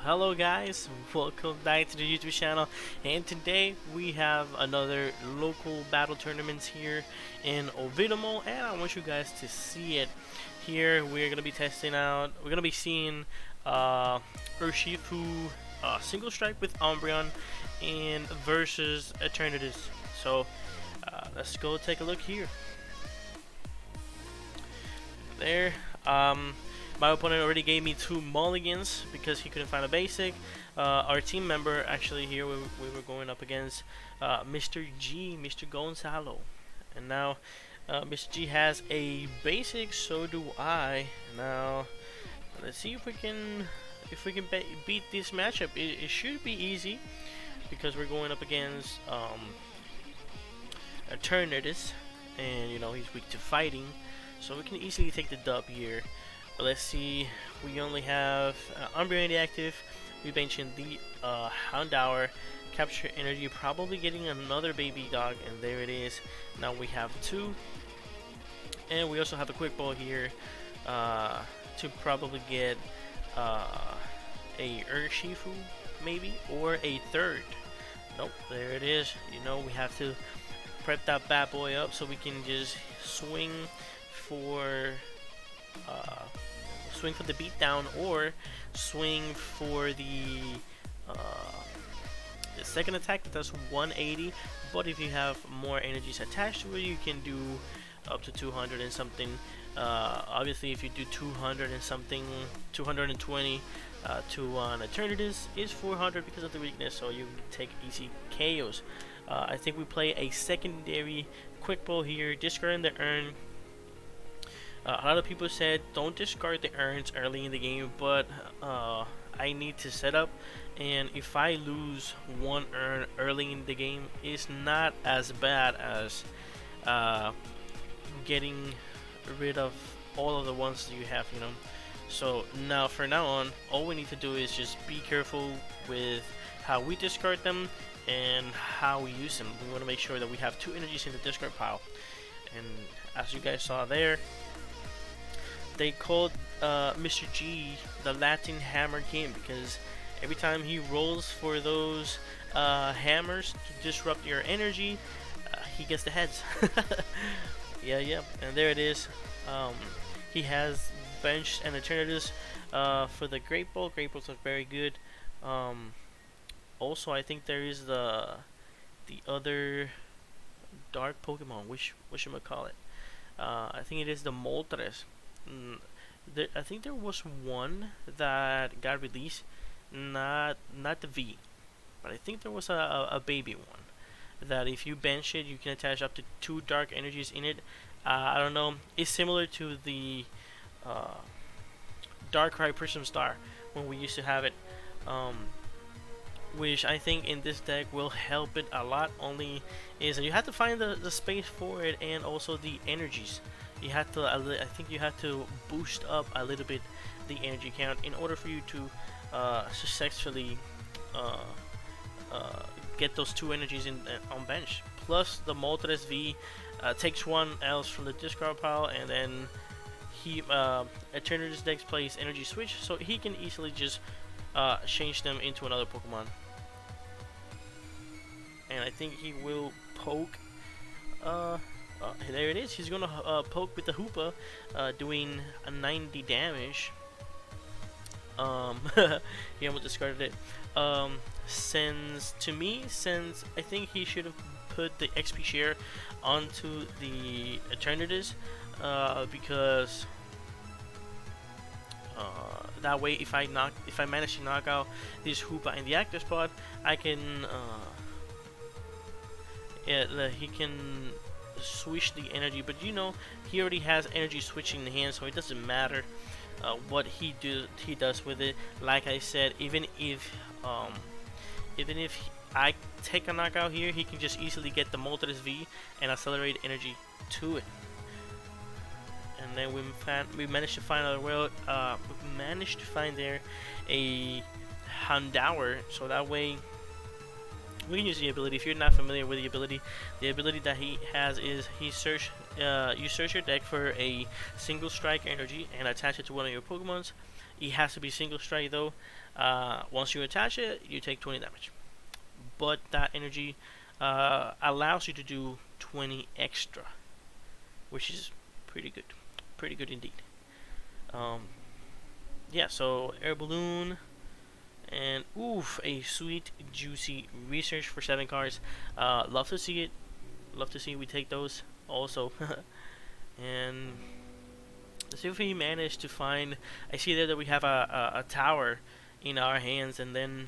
Hello guys, welcome back to the YouTube channel, and today we have another local battle tournaments here in Oviedo, and I want you guys to see it. Here we're gonna be testing out, we're gonna be seeing Urshifu single strike with Umbreon and versus Eternatus. So let's go take a look here. There. My opponent already gave me 2 mulligans because he couldn't find a basic. Our team member, actually, here we were going up against Mr. G, Mr. Gonzalo. And now Mr. G has a basic, so do I. Now, let's see if we can beat this matchup. It should be easy because we're going up against Eternatus, and you know he's weak to fighting, so we can easily take the dub here. But let's see, we only have Umbreon active. We mentioned the Houndour, capture energy, probably getting another baby dog, and there it is. Now we have 2, and we also have a quick ball here to probably get a Urshifu maybe, or a third. Nope, there it is. You know, we have to prep that bad boy up so we can just swing for the beatdown, or swing for the second attack that does 180. But if you have more energies attached to it, you can do up to 200 and something. Obviously, if you do 200 and something, 220 to an Eternatus is 400 because of the weakness, so you take easy KOs. I think we play a secondary quick ball here, discarding the urn. A lot of people said don't discard the urns early in the game, but I need to set up, and if I lose 1 urn early in the game, it's not as bad as getting rid of all of the ones that you have, you know. So now, from now on, all we need to do is just be careful with how we discard them and how we use them. We want to make sure that we have 2 energies in the discard pile, and as you guys saw there, they called Mr. G the Latin Hammer King because every time he rolls for those hammers to disrupt your energy, he gets the heads. yeah, and there it is. He has benched an Eternatus for the Great Ball. Great Balls are very good. Also, I think there is the other dark Pokemon, which should I call it? I think it is the Moltres. I think there was one that got released, not the V, but I think there was a baby one that if you bench it, you can attach up to 2 dark energies in it. I don't know. It's similar to the Darkrai Prism Star when we used to have it, which I think in this deck will help it a lot. Only is that you have to find the space for it, and also the energies. You have to, I think you have to boost up a little bit the energy count in order for you to successfully get those 2 energies in on bench. Plus the Moltres V takes 1 else from the discard pile, and then he Eternatus deck plays energy switch, so he can easily just change them into another Pokemon. And I think he will poke. There it is. He's gonna poke with the Hoopa, doing a 90 damage. He almost discarded it. Since I think he should have put the XP share onto the Eternatus, because that way, if I manage to knock out this Hoopa in the active spot, I can he can switch the energy. But you know, he already has energy switching in hand, so it doesn't matter what he does with it. Like I said, even if I take a knockout here, he can just easily get the Moltres V and accelerate energy to it. And then we managed to find we managed to find there a Houndour, so that way we can use the ability. If you're not familiar with the ability that he has is you search your deck for a single strike energy and attach it to one of your Pokemons. It has to be single strike though. Once you attach it, you take 20 damage. But that energy allows you to do 20 extra, which is pretty good. Pretty good indeed. Yeah, so air balloon. And oof, a sweet, juicy research for 7 cards. Love to see it. Love to see we take those also. And let's see if we manage to find. I see there that we have a tower in our hands, and then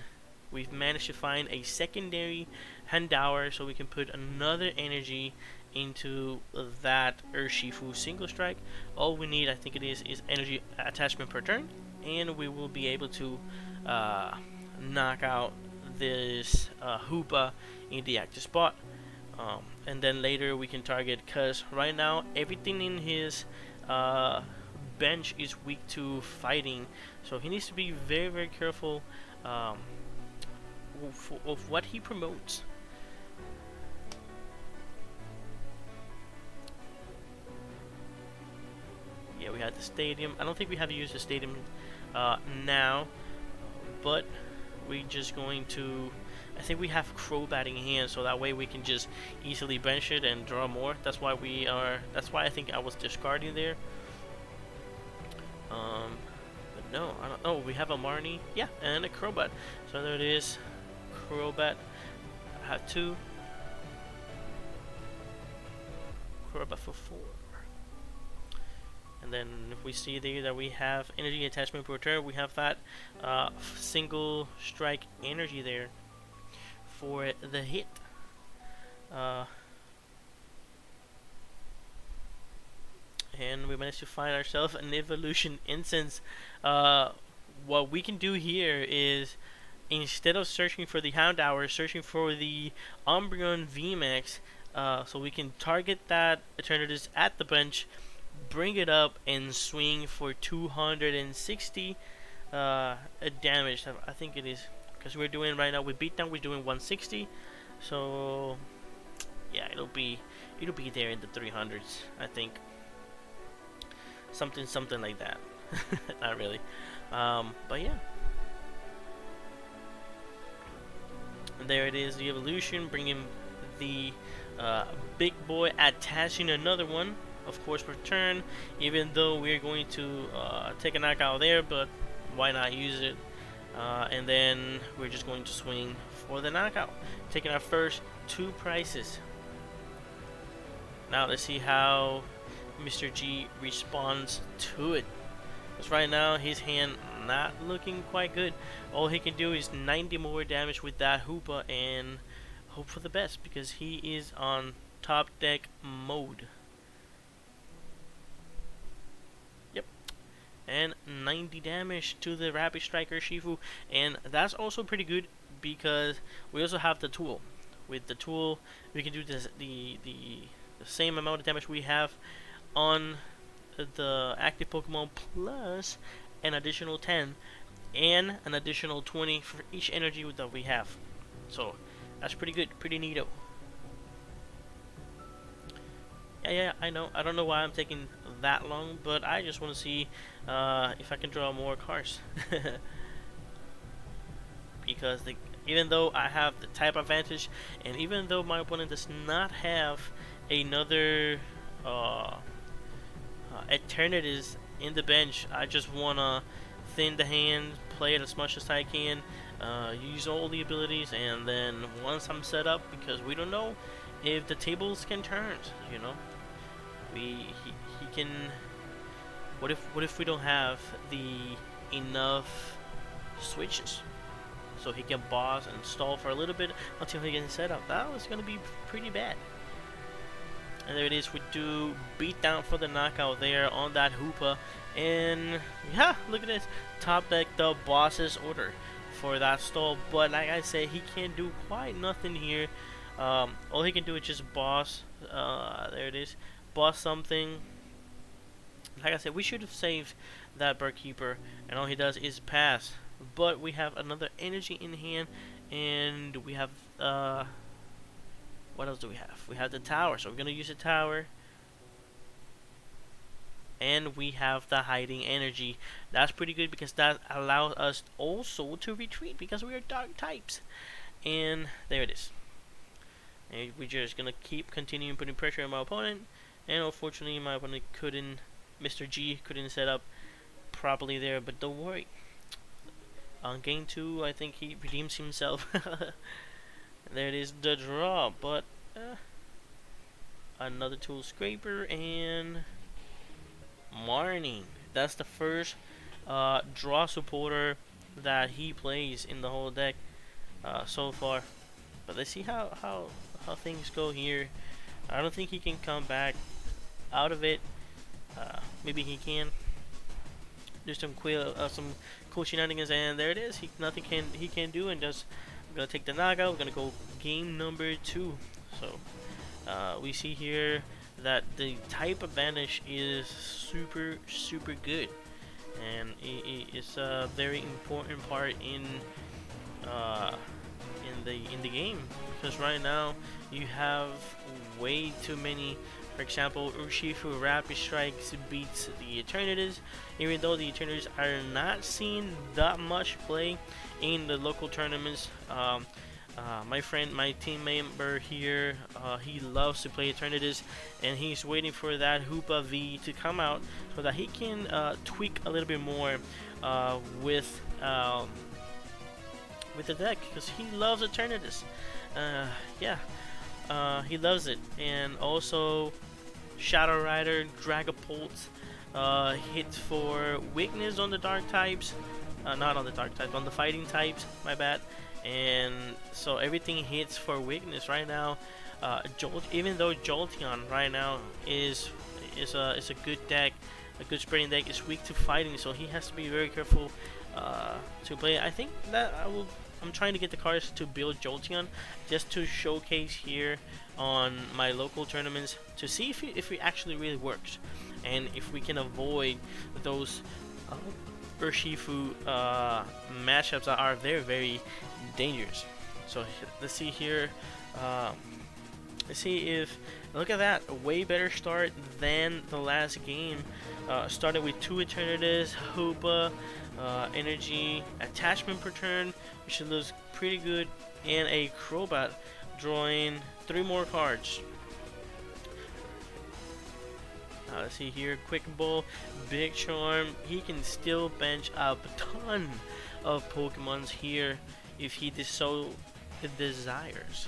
we've managed to find a secondary hand tower, so we can put another energy into that Urshifu single strike. All we need, I think it is energy attachment per turn, and we will be able to knock out this Hoopa in the active spot. And then later we can target, because right now everything in his bench is weak to fighting, so he needs to be very, very careful of what he promotes. Yeah, we had the stadium. I don't think we have to use the stadium now, but we're just going to. I think we have Crobat in hand, so that way we can just easily bench it and draw more. That's why we are. That's why I think I was discarding there. But no, I don't. Oh, we have a Marnie, yeah, and a Crobat. So there it is, Crobat. I have 2. Crobat for 4. And then if we see there that we have energy attachment per turn, we have that single strike energy there for the hit. And we managed to find ourselves an evolution instance. What we can do here is, instead of searching for the Hound Hour, searching for the Umbreon Vmax, so we can target that Eternatus at the bench, bring it up, and swing for 260 damage. I think it is, because we're doing right now with beatdown, we're doing 160. So yeah, it'll be there in the 300s, I think. Something like that. Not really, but yeah. And there it is, the evolution, bringing the big boy, attaching another one, of course, per turn. Even though we're going to take a knockout there, but why not use it? And then we're just going to swing for the knockout, taking our first 2 prices. Now let's see how Mr. G responds to it. Because right now his hand not looking quite good. All he can do is 90 more damage with that Hoopa and hope for the best, because he is on top deck mode. Yep. And 90 damage to the Rapid Striker Urshifu, and that's also pretty good because we also have the tool. With the tool, we can do this, the same amount of damage we have on the active Pokemon, plus an additional 10 and an additional 20 for each energy that we have. So that's pretty good, pretty neato. Yeah, I know. I don't know why I'm taking that long, but I just want to see if I can draw more cards. Because even though I have the type advantage, and even though my opponent does not have another Eternatus in the bench, I just want to thin the hand, play it as much as I can, use all the abilities, and then once I'm set up, because we don't know if the tables can turn, you know. He can. What if we don't have the enough switches, so he can boss and stall for a little bit until he gets set up? That was gonna be pretty bad. And there it is. We do beat down for the knockout there on that Hoopa, and yeah, look at this. Top deck the boss's order for that stall, but like I said, he can't do quite nothing here. All he can do is just boss. There it is. Boss something. Like I said, we should have saved that Barkeeper, and all he does is pass. But we have another energy in hand, and we have what else do we have? We have the tower, so we're gonna use the tower. and we have the hiding energy. That's pretty good because that allows us also to retreat because we are dark types. And there it is. And we're just gonna keep continuing putting pressure on my opponent. And unfortunately, my opponent couldn't, Mr. G couldn't set up properly there. But don't worry. On game 2, I think he redeems himself. There it is, the draw. But another tool scraper and Marnie. That's the first draw supporter that he plays in the whole deck so far. But let's see how things go here. I don't think he can come back out of it. Maybe he can. There's some cool shenanigans, and there it is. Nothing he can do, and just gonna take the knockout. We're gonna go game number 2. So we see here that the type advantage is super good, and it's a very important part in the game, because right now you have way too many. For example, Urshifu Rapid Strikes beats the Eternatus, even though the Eternatus are not seeing that much play in the local tournaments. My team member here, he loves to play Eternatus, and he's waiting for that Hoopa V to come out so that he can tweak a little bit more with the deck, because he loves Eternatus. He loves it. And also Shadow Rider, Dragapult hits for weakness on the dark types. Not on the dark types, on the fighting types, my bad. And so everything hits for weakness right now. Even though Jolteon right now is a good deck, a good spreading deck, is weak to fighting, so he has to be very careful to play. I think that I'm trying to get the cards to build Jolteon just to showcase here on my local tournaments to see if it actually really works, and if we can avoid those Urshifu matchups that are very dangerous. So let's see here. Let's see if, look at that, a way better start than the last game. Started with 2 Eternatus, Hoopa, energy, attachment per turn, which looks pretty good, and a Crobat, drawing 3 more cards. Let's see here, Quick Ball, Big Charm. He can still bench a ton of Pokemons here if he so desires.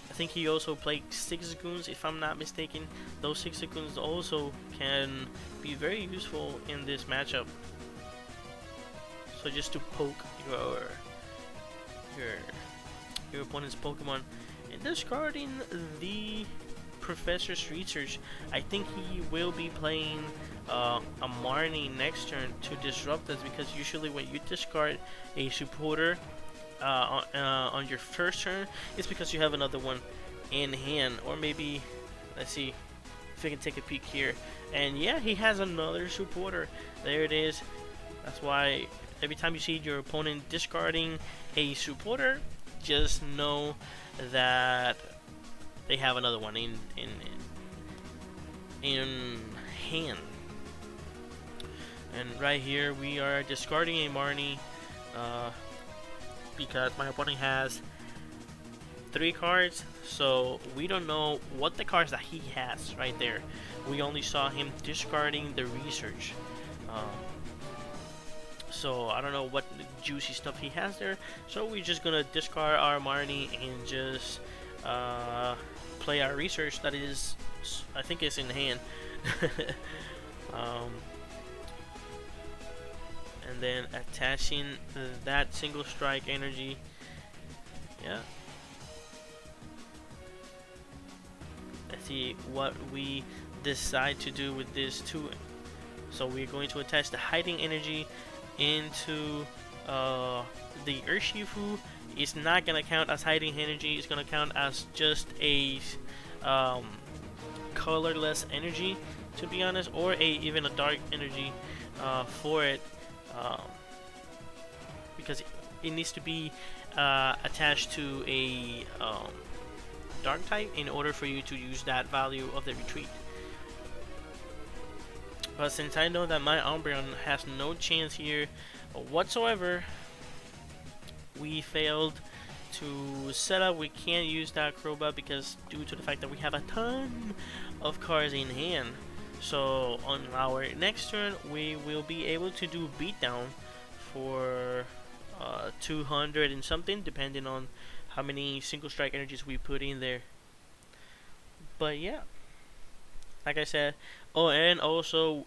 I think he also played 6 Goons, if I'm not mistaken. Those 6 Goons also can be very useful in this matchup. So just to poke your opponent's Pokemon. And discarding the Professor's Research, I think he will be playing a Marnie next turn to disrupt us, because usually when you discard a supporter on your first turn, it's because you have another one in hand. Or maybe, let's see if we can take a peek here, and yeah, he has another supporter. There it is. That's why every time you see your opponent discarding a supporter, just know that they have another one in hand. And right here we are discarding a Marnie because my opponent has 3 cards, so we don't know what the cards that he has right there. We only saw him discarding the Research. So I don't know what juicy stuff he has there, so we're just gonna discard our Marnie and just play our Research that is, I think it's in hand. And then attaching that single strike energy. Yeah. Let's see what we decide to do with this too. So we're going to attach the hiding energy into the Urshifu. It's not gonna count as hiding energy. It's gonna count as just a colorless energy, to be honest, or even a dark energy for it, because it needs to be attached to a dark type in order for you to use that value of the retreat. But since I know that my Umbreon has no chance here whatsoever, we failed to set up. We can't use that Crobat because due to the fact that we have a ton of cards in hand. So on our next turn, we will be able to do beatdown for 200 and something, depending on how many single strike energies we put in there. But yeah, like I said. Oh, and also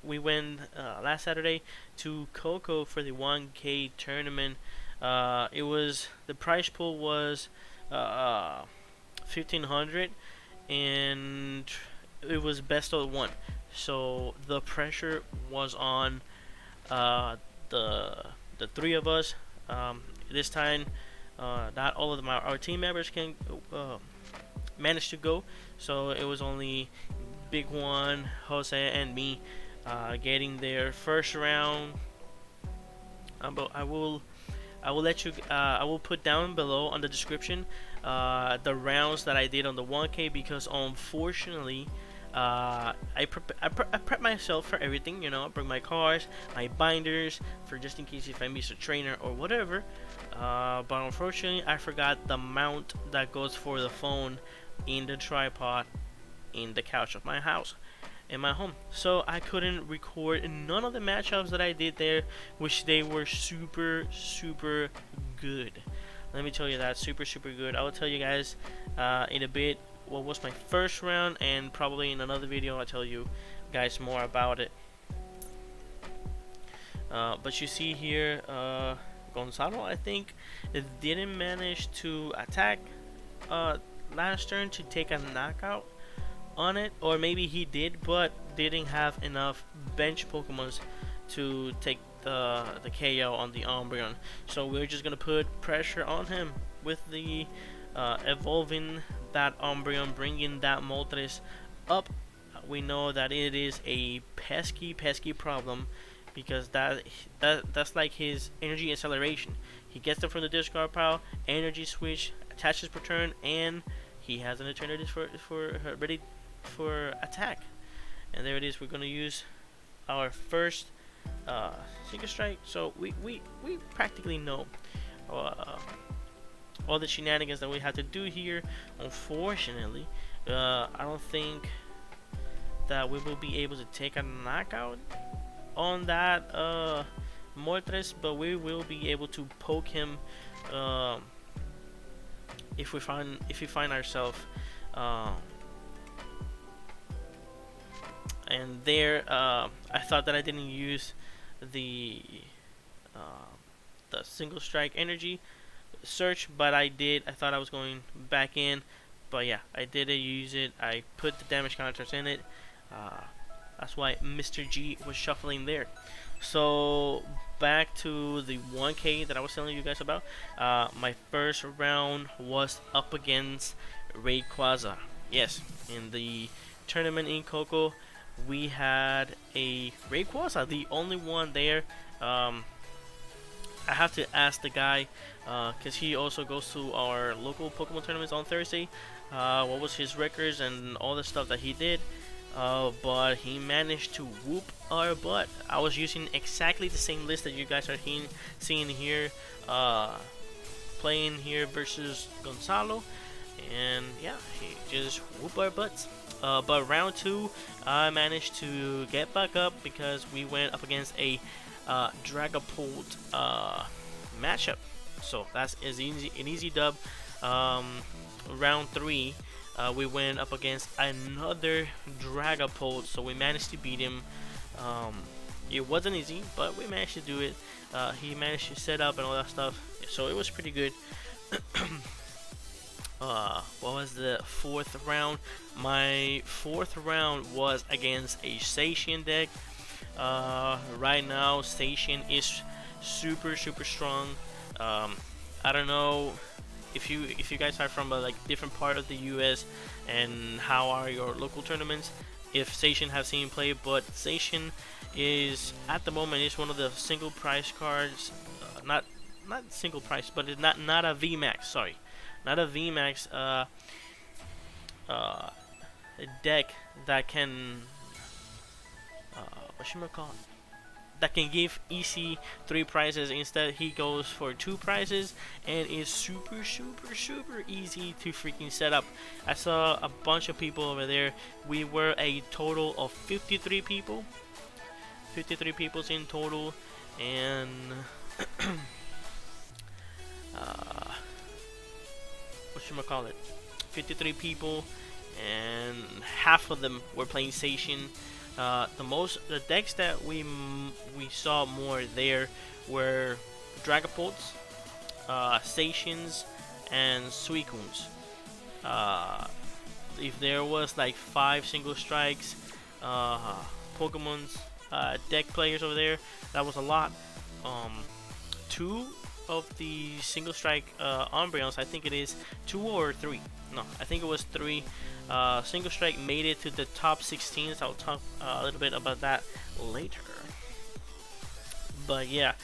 we went last Saturday to Coco for the 1K tournament. It was, the prize pool was 1500, and it was best of one. So the pressure was on uh, the the three of us. This time, not all of our team members can manage to go. So it was only Big One, Jose, and me getting there first round. But I will let you. I will put down below on the description the rounds that I did on the 1K, because unfortunately, I prep myself for everything. You know, I bring my cards, my binders, for just in case if I miss a trainer or whatever. But unfortunately, I forgot the mount that goes for the phone in the tripod in the couch of my house, in my home. So I couldn't record none of the matchups that I did there, which they were super good. Let me tell you that, super good. I will tell you guys in a bit what was my first round, and probably in another video I'll tell you guys more about it. But you see here, Gonzalo, I think, it didn't manage to attack last turn to take a knockout on it, or maybe he did, but didn't have enough bench Pokemons to take the KO on the Umbreon. So we're just gonna put pressure on him with the evolving that Umbreon, bringing that Moltres up. We know that it is a pesky problem, because that's like his energy acceleration. He gets them from the discard pile, energy switch, attaches per turn, and he has an Eternatus for ready for attack. And there it is. We're gonna use our first single strike. So we practically know all the shenanigans that we have to do here. Unfortunately, I don't think that we will be able to take a knockout on that Moltres, but we will be able to poke him if we find ourselves and there. I thought that I didn't use the single strike energy search, but I did. I thought I was going back in, but yeah, I did use it. I put the damage counters in it. That's why Mr. G was shuffling there. So back to the 1K that I was telling you guys about. My first round was up against Rayquaza. Yes, in the tournament in Coco, we had a Rayquaza, the only one there. I have to ask the guy, because he also goes to our local Pokemon tournaments on Thursday, what was his records and all the stuff that he did. But he managed to whoop our butt. I was using exactly the same list that you guys are seeing here, playing here versus Gonzalo, and yeah, he just whooped our butts. But round 2, I managed to get back up because we went up against a Dragapult matchup. So that's an easy dub. Round 3. We went up against another Dragapult, so we managed to beat him. It wasn't easy, but we managed to do it. He managed to set up and all that stuff, so it was pretty good. What was the 4th round? My 4th round was against a Zacian deck. Right now, Zacian is super strong. I don't know if you guys are from a different part of the US, and how are your local tournaments, if Zacian have seen play, but Zacian is at the moment is one of the single price cards, not single price, but it's not a Vmax, sorry, not a Vmax deck that can whatchamacallit, that can give easy 3 prizes. Instead, he goes for 2 prizes, and it's super easy to freaking set up. I saw a bunch of people over there. We were a total of 53 people. 53 peoples in total, and whatchamacallit, 53 people, and half of them were playing Station. The decks that we saw more there were Dragapults, Stations, and Suicunes. If there was like 5 single strikes, Pokemon's deck players over there, that was a lot. 2 of the single strike Umbreons, I think it is 2 or 3. No, I think it was 3. Single strike made it to the top 16, so I'll talk a little bit about that later. But yeah,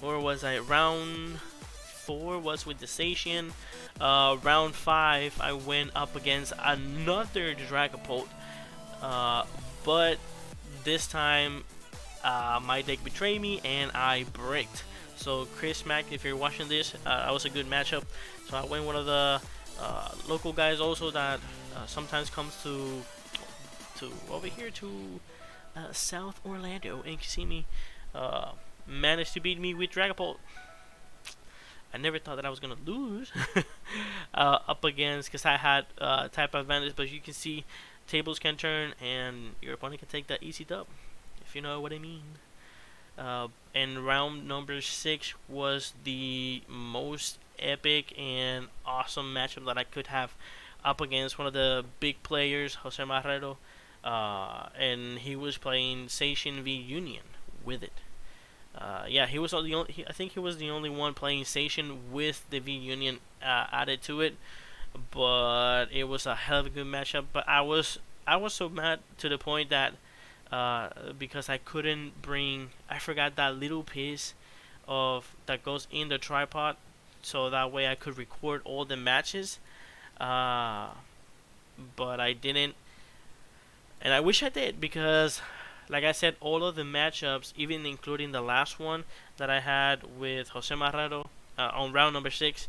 where was I? Round 4 was with the Station. Round 5, I went up against another Dragapult, but this time my deck betrayed me and I bricked. So Chris Mack, if you're watching this, that was a good matchup. So I went one of the local guys also that sometimes comes to over here to South Orlando and see me, managed to beat me with Dragapult. I never thought that I was gonna lose up against, because I had type advantage, but you can see tables can turn and your opponent can take that easy dub, if you know what I mean. And round number 6 was the most epic and awesome matchup that I could have up against one of the big players, Jose Marrero, and he was playing Station v Union with it. Yeah, he was the only. I think he was the only one playing Station with the V Union added to it, but it was a hell of a good matchup. But I was so mad to the point that because I couldn't bring, I forgot that little piece of that goes in the tripod, so that way I could record all the matches. But I didn't, and I wish I did, because like I said, all of the matchups, even including the last one that I had with Jose Marrero on round number 6,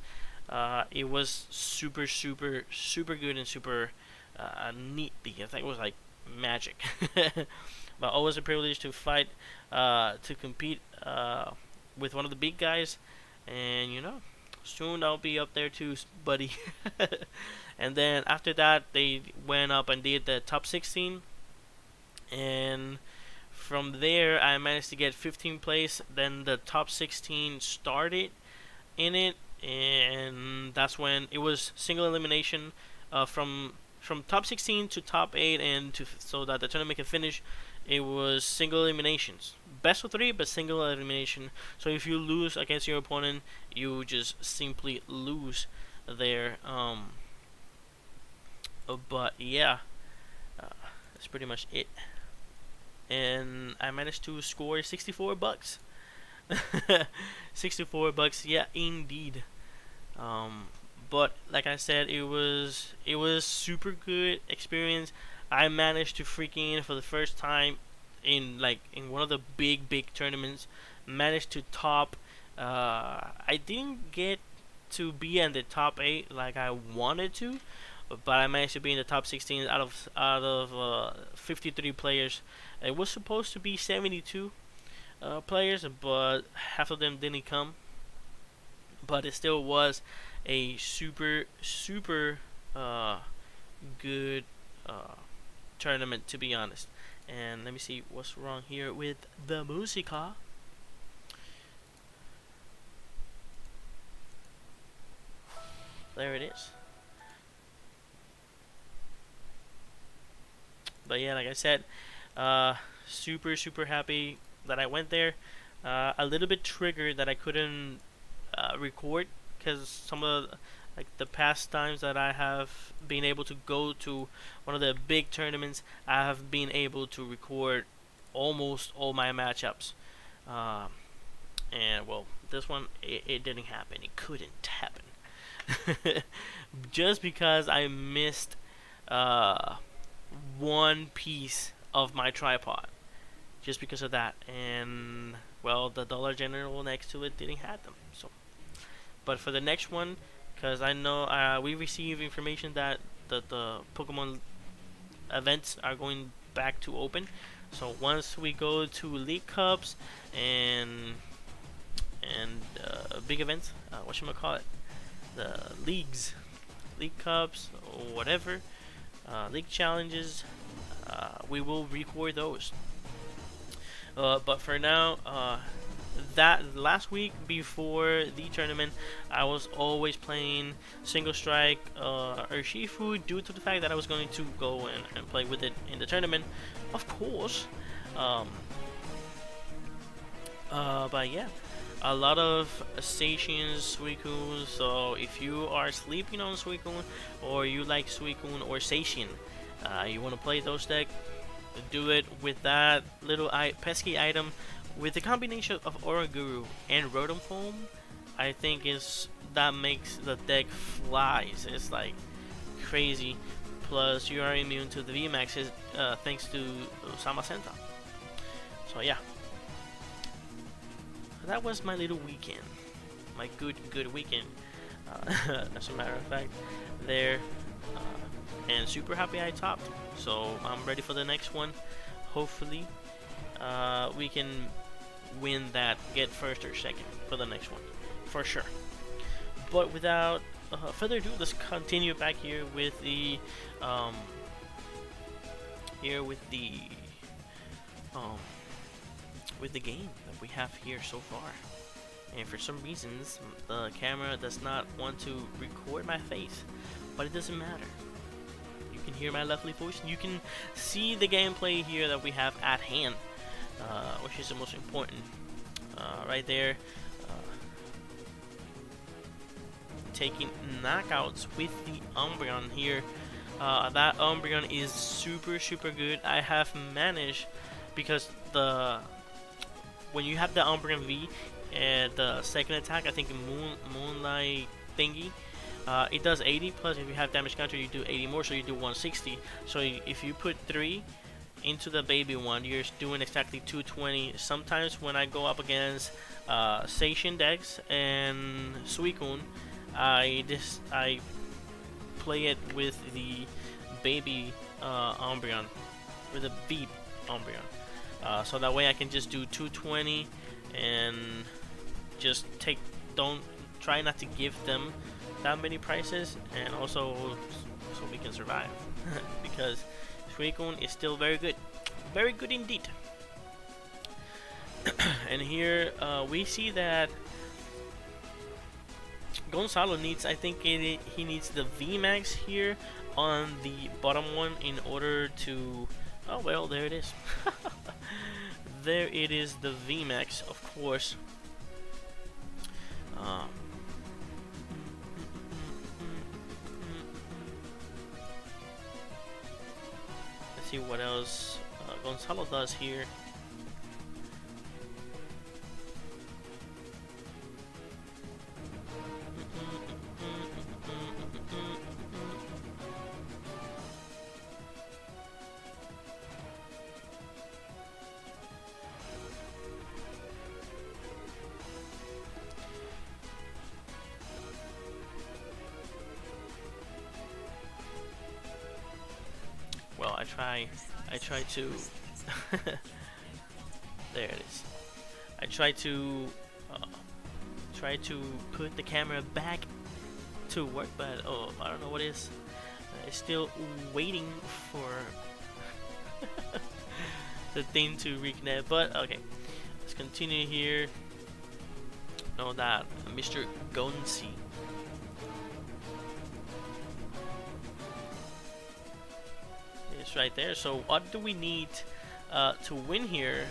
it was super good and super neat, because it was like magic. But always a privilege to fight, to compete with one of the big guys, and soon I'll be up there too, buddy. And then after that, they went up and did the top 16, and from there I managed to get 15th place. Then the top 16 started in it, and that's when it was single elimination from top 16 to top 8, and so that the tournament can finish. It was single eliminations, best of 3, but single elimination. So if you lose against your opponent, you just simply lose there. But yeah, that's pretty much it. And I managed to score 64 bucks. 64 bucks, yeah, indeed. But like I said, it was super good experience. I managed to freaking, for the first time in one of the big tournaments, managed to top. I didn't get to be in the top 8 like I wanted to, but I managed to be in the top 16 out of 53 players. It was supposed to be 72 players, but half of them didn't come. But it still was a super good tournament, to be honest. And let me see what's wrong here with the musica. There it is. But yeah, like I said, super happy that I went there. A little bit triggered that I couldn't record, because some of the past times that I have been able to go to one of the big tournaments, I have been able to record almost all my matchups. And well, this one, it didn't happen. It couldn't happen. Just because I missed one piece of my tripod. just because of that. And well, the Dollar General next to it didn't have them. So, but for the next one, because I know we received information that the Pokemon events are going back to open. So once we go to League Cups and big events, what should I call it? The leagues, League Cups, or whatever, league challenges. We will record those. But for now, that last week before the tournament, I was always playing single strike Urshifu due to the fact that I was going to go and play with it in the tournament, of course. Um, but yeah, a lot of stations Suicune. So if you are sleeping on Suicune, or you like Suicune or Station, you want to play those decks, do it with that little pesky item. With the combination of Oranguru and Rotom Foam, I think that makes the deck flies. It's like crazy. Plus, you are immune to the Vmax thanks to Samacenta. So yeah, that was my little weekend, my good weekend. As a matter of fact, there, and super happy I topped. So I'm ready for the next one. Hopefully, we can win that, get first or second for the next one, for sure. But without further ado, let's continue back here with the with the game that we have here so far. And for some reasons, the camera does not want to record my face, but it doesn't matter. You can hear my lovely voice. You can see the gameplay here that we have at hand, which is the most important. Right there, taking knockouts with the Umbreon here. That Umbreon is super good. I have managed, because when you have the Umbreon V and the second attack, I think Moonlight thingy, it does 80 plus. If you have damage counter, you do 80 more, so you do 160. So if you put 3 into the baby one, you're doing exactly 220. Sometimes when I go up against Station decks and Suicune, I play it with the baby Umbreon, with the V Umbreon, so that way I can just do 220 and just don't try not to give them that many prices, and also so we can survive. Because Suicune is still very good indeed. And here we see that Gonzalo needs, I think he needs the Vmax here on the bottom one in order to, oh well, there it is. There it is, the Vmax, of course. Let's see what else Gonzalo does here. Well, I try to there it is. I try to put the camera back to work, but oh, I don't know what it is. It's still waiting for the thing to reconnect. But okay, let's continue here. Know that Mr. Gonzi. It's right there. So what do we need to win here?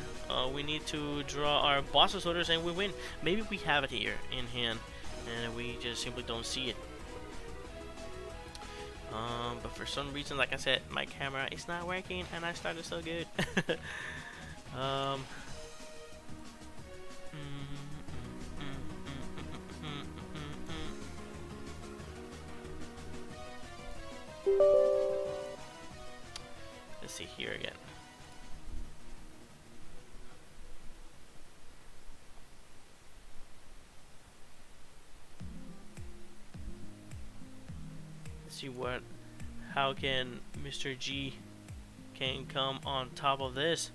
We need to draw our boss's orders and we win. Maybe we have it here in hand and we just simply don't see it. But for some reason, like I said, my camera is not working and I started so good. Let's see here again. see how can Mr. G can come on top of this.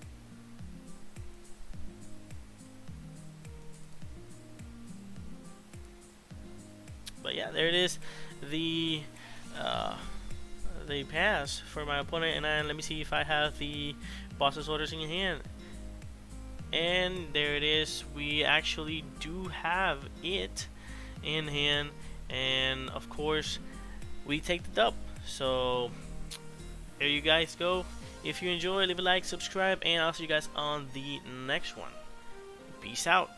But yeah, there it is, the pass for my opponent. And let me see if I have the boss's orders in hand. And there it is, we actually do have it in hand, and of course we take the dub. So there you guys go. If you enjoy, leave a like, subscribe, and I'll see you guys on the next one. Peace out.